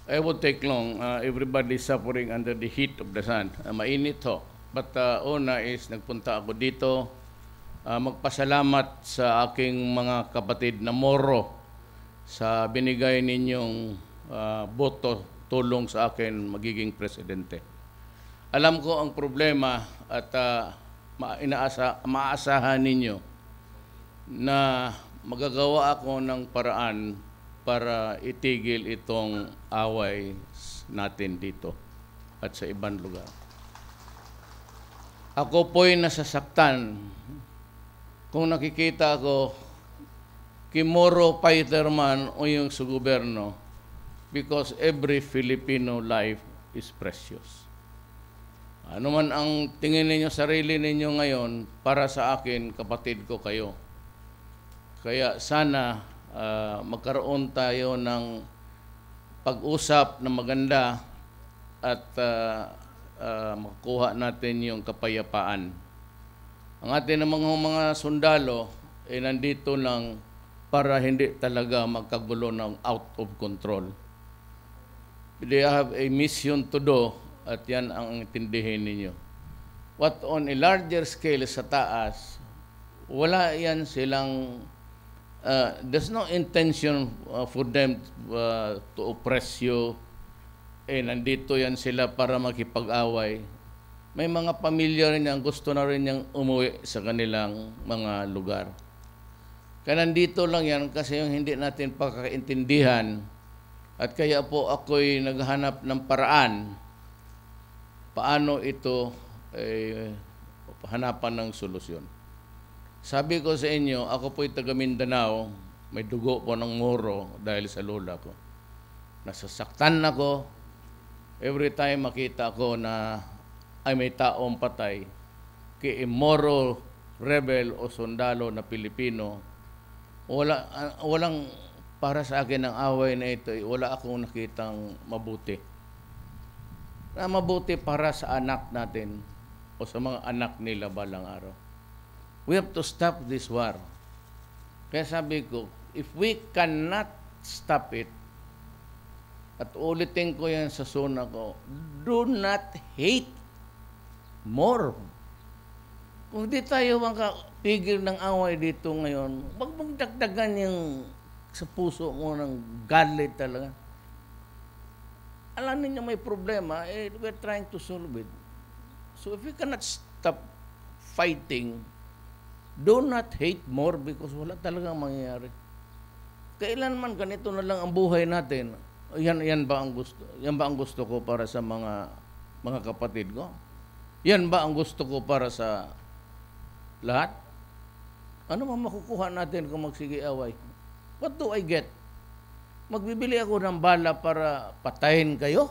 I would take long. Everybody is suffering under the heat of the sun. Mainit ho. But una is nagpunta ako dito magpasalamat sa aking mga kapatid na Moro sa binigay ninyong boto tulong sa akin magiging presidente. Alam ko ang problema at maasahan ninyo na magagawa ako ng paraan para itigil itong away natin dito at sa ibang lugar. Ako po'y nasasaktan kung nakikita ko Kimoro fighter man o yung sa gobyerno because every Filipino life is precious. Ano man ang tingin ninyo, sarili ninyo ngayon, para sa akin, kapatid ko kayo. Kaya sana magkaroon tayo ng pag-usap na maganda at makuha natin yung kapayapaan. Ang atin namang mga sundalo ay nandito lang para hindi talaga magkagulo ng out of control. They have a mission to do at yan ang intindihin ninyo. What on a larger scale sa taas, wala yan silang there's no intention for them to oppress you. Nandito yan sila para makipag-away. May mga pamilya rin yan, gusto na rin niyang umuwi sa kanilang mga lugar. Kaya nandito lang yan kasi yung hindi natin pagkakaintindihan at kaya po ako'y naghanap ng paraan paano ito hanapan ng solusyon. Sabi ko sa inyo, ako po'y taga Mindanao, may dugo po ng Moro dahil sa lola ko. Nasasaktan ako every time makita ko na ay may taong patay kay Moro rebel o sundalo na Pilipino. Walang para sa akin ang away na ito, wala akong nakitang mabuti. Na mabuti para sa anak natin o sa mga anak nila balang araw. We have to stop this war. Kaya sabi ko, if we cannot stop it, at ulitin ko yan sa suna ko, do not hate more. Kung di tayo makapigil ng away dito ngayon, wag mong dagdagan yung sa puso mo ng galit talaga. Alam niyo may problema, we're trying to solve it. So if we cannot stop fighting, do not hate more because wala talagang mangyayari. Kailanman ganito na lang ang buhay natin. Yan ba ang gusto? Yan ba ang gusto ko para sa mga kapatid ko? Yan ba ang gusto ko para sa lahat? Ano man makukuha natin kung magsige-away? What do I get? Magbibili ako ng bala para patayin kayo?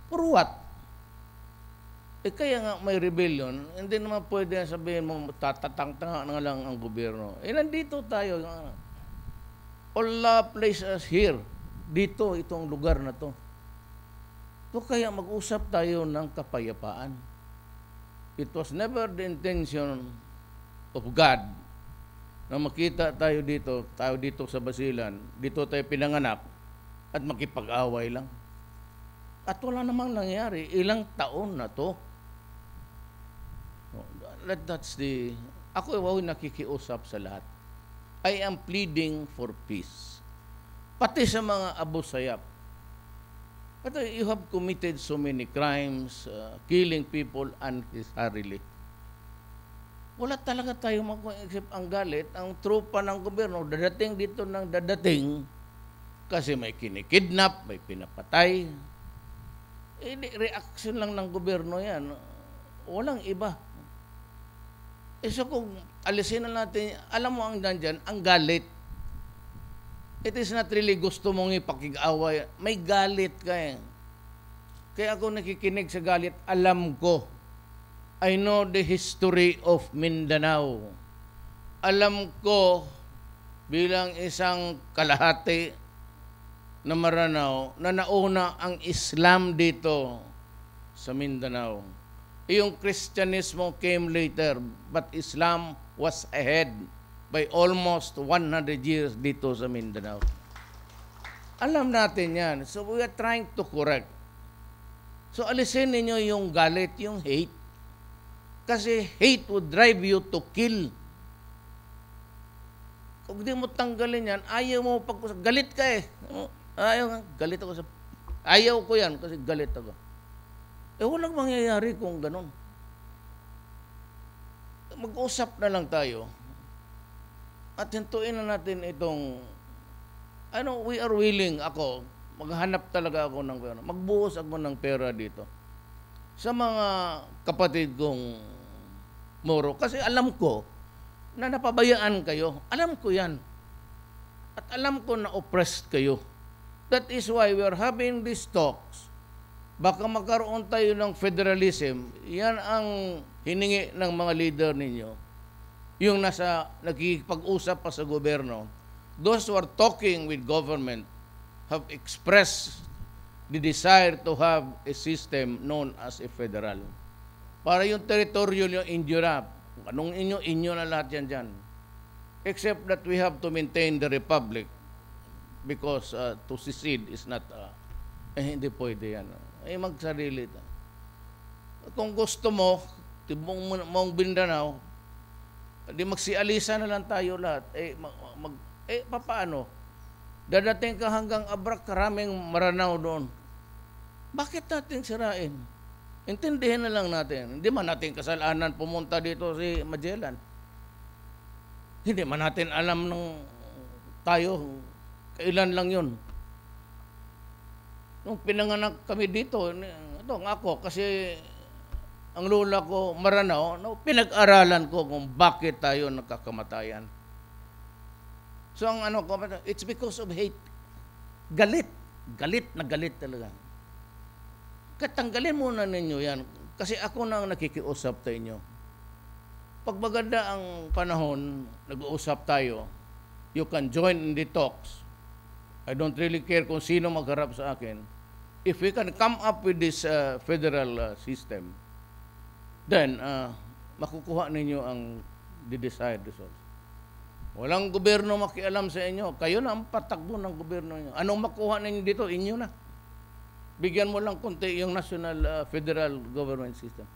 For what? Kaya nga may rebellion, hindi naman pwede sabihin mo tatatang-tanga na lang ang gobyerno. Nandito tayo. Allah place us here. Dito, itong lugar na to. So kaya mag-usap tayo ng kapayapaan. It was never the intention of God na makita tayo dito sa Basilan, dito tayo pinanganak at makipag-away lang. At wala namang nangyari. Ilang taon na to. Ako ay nakikiusap sa lahat. I am pleading for peace. Pati sa mga Abu Sayyaf. But you have committed so many crimes, killing people unnecessarily. Wala talaga tayo mag-except ang galit. Ang tropa ng gobyerno, dadating dito ng dadating kasi may kinikidnap, may pinapatay. Reaction lang ng gobyerno yan. Walang iba. So kung alisin na natin, alam mo ang nandyan, ang galit. It is not really gusto mong ipakig-away. May galit ka eh. Kaya ako nakikinig sa galit, alam ko. I know the history of Mindanao. Alam ko bilang isang kalahati na Maranao na nauna ang Islam dito sa Mindanao. Yung Kristyanismo came later, but Islam was ahead by almost 100 years dito sa Mindanao. Alam natin yan. So we are trying to correct. So alisin ninyo yung galit, yung hate. Kasi hate would drive you to kill. Kung di mo tanggalin yan, ayaw mo galit ka eh. Galit ako sa... Ayaw ko yan kasi galit ako. Walang mangyayari kung ganun. Mag-usap na lang tayo at hintuin na natin itong we are willing, ako, maghanap talaga ako ng pera. Magbuhos ako ng pera dito sa mga kapatid kong Moro. Kasi alam ko na napabayaan kayo. Alam ko yan. At alam ko na oppressed kayo. That is why we are having these talks. Baka magkaroon tayo ng federalism. Yan ang hiningi ng mga leader ninyo. Yung nakikipag-usap pa sa gobyerno. Those who are talking with government have expressed the desire to have a system known as a federal. Para yung teritoryo nyo, inyo na. Anong inyo na lahat yan dyan. Except that we have to maintain the republic because to secede is not, hindi pwede yan. Magsarili. Kung gusto mo, mong Mindanao, di magsialisa na lang tayo lahat. Paano? Dadating ka hanggang Abrak, karaming Maranao doon. Bakit natin sirain? Intindihin na lang natin. Hindi man natin kasalanan pumunta dito si Magellan. Hindi man natin alam ng tayo, kailan lang yun. Nung pinanganak kami dito, ito nga ako, kasi ang lola ko, Maranao, pinag-aralan ko kung bakit tayo nagkakamatayan. So ang it's because of hate. Galit. Galit na galit talaga. Katanggalin muna ninyo yan. Kasi ako na ang nakikiusap sa inyo. Pag maganda ang panahon, nag-uusap tayo, you can join in the talks. I don't really care kung sino magharap sa akin. If we can come up with this federal system, then makukuha ninyo ang the desired results. Walang gobyerno makialam sa inyo. Kayo na ang patakbo ng gobyerno niyo. Anong makuha ninyo dito? Inyo na. Bigyan mo lang konti yung national federal government system.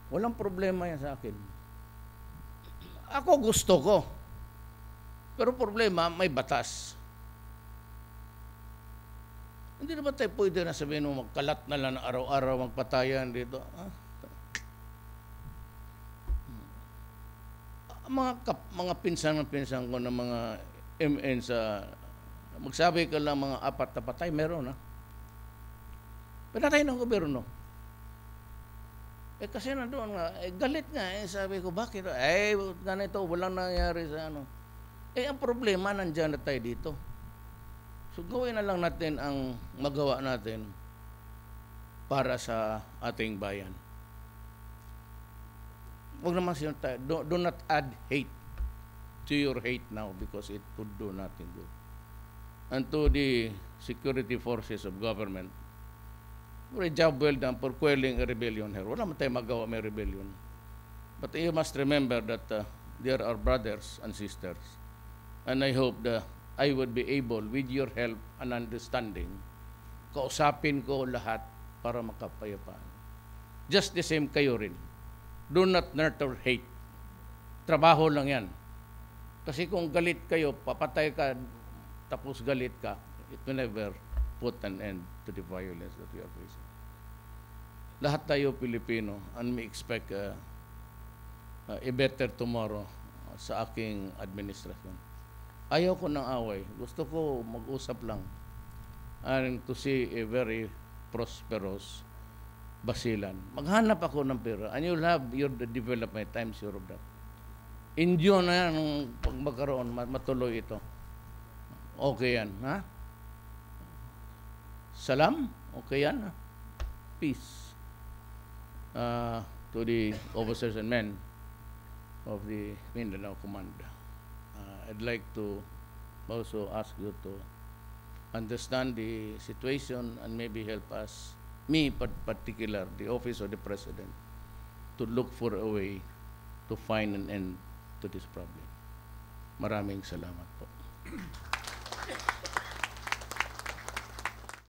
Walang problema yan sa akin. Ako gusto ko. Pero problema, may batas. Hindi na ba tayo pwede na sabihin mo magkalat na lang araw-araw magpatayan dito? Mga pinsan ko na mga MN sa magsabi ka lang mga 4 na patay, meron na. Pinatay ng gobyerno. Kasi nandoon nga, galit nga, sabi ko, bakit? Ganito, walang nangyari sa ano. Ang problema, nandiyan na tayo dito. So, gawin na lang natin ang magawa natin para sa ating bayan. Huwag naman siya tayo. Do not add hate to your hate now because it would do nothing good. And to the security forces of government, for a job well done for quelling a rebellion here. Wala man tayo magawa may rebellion. But you must remember that they are our brothers and sisters. And I hope that I would be able, with your help and understanding, kausapin ko lahat para makapayapaan. Just the same kayo rin. Do not nurture hate. Trabaho lang yan. Kasi kung galit kayo, papatay ka, tapos galit ka, it will never put an end to the violence that we are facing. Lahat tayo Pilipino and we expect a better tomorrow sa aking administrasyon. Ayaw ko ng away. Gusto ko mag-usap lang and to see a very prosperous Basilan. Maghanap ako ng pera and you'll have your development. I'm sure of that. Indio na yan pag magkaroon, matuloy ito. Okay yan, ha? Salam? Okay yan, ha? Peace. To the officers and men of the Mindanao Command. I'd like to also ask you to understand the situation and maybe help us, me particular, the office of the President, to look for a way to find an end to this problem. Maraming salamat po.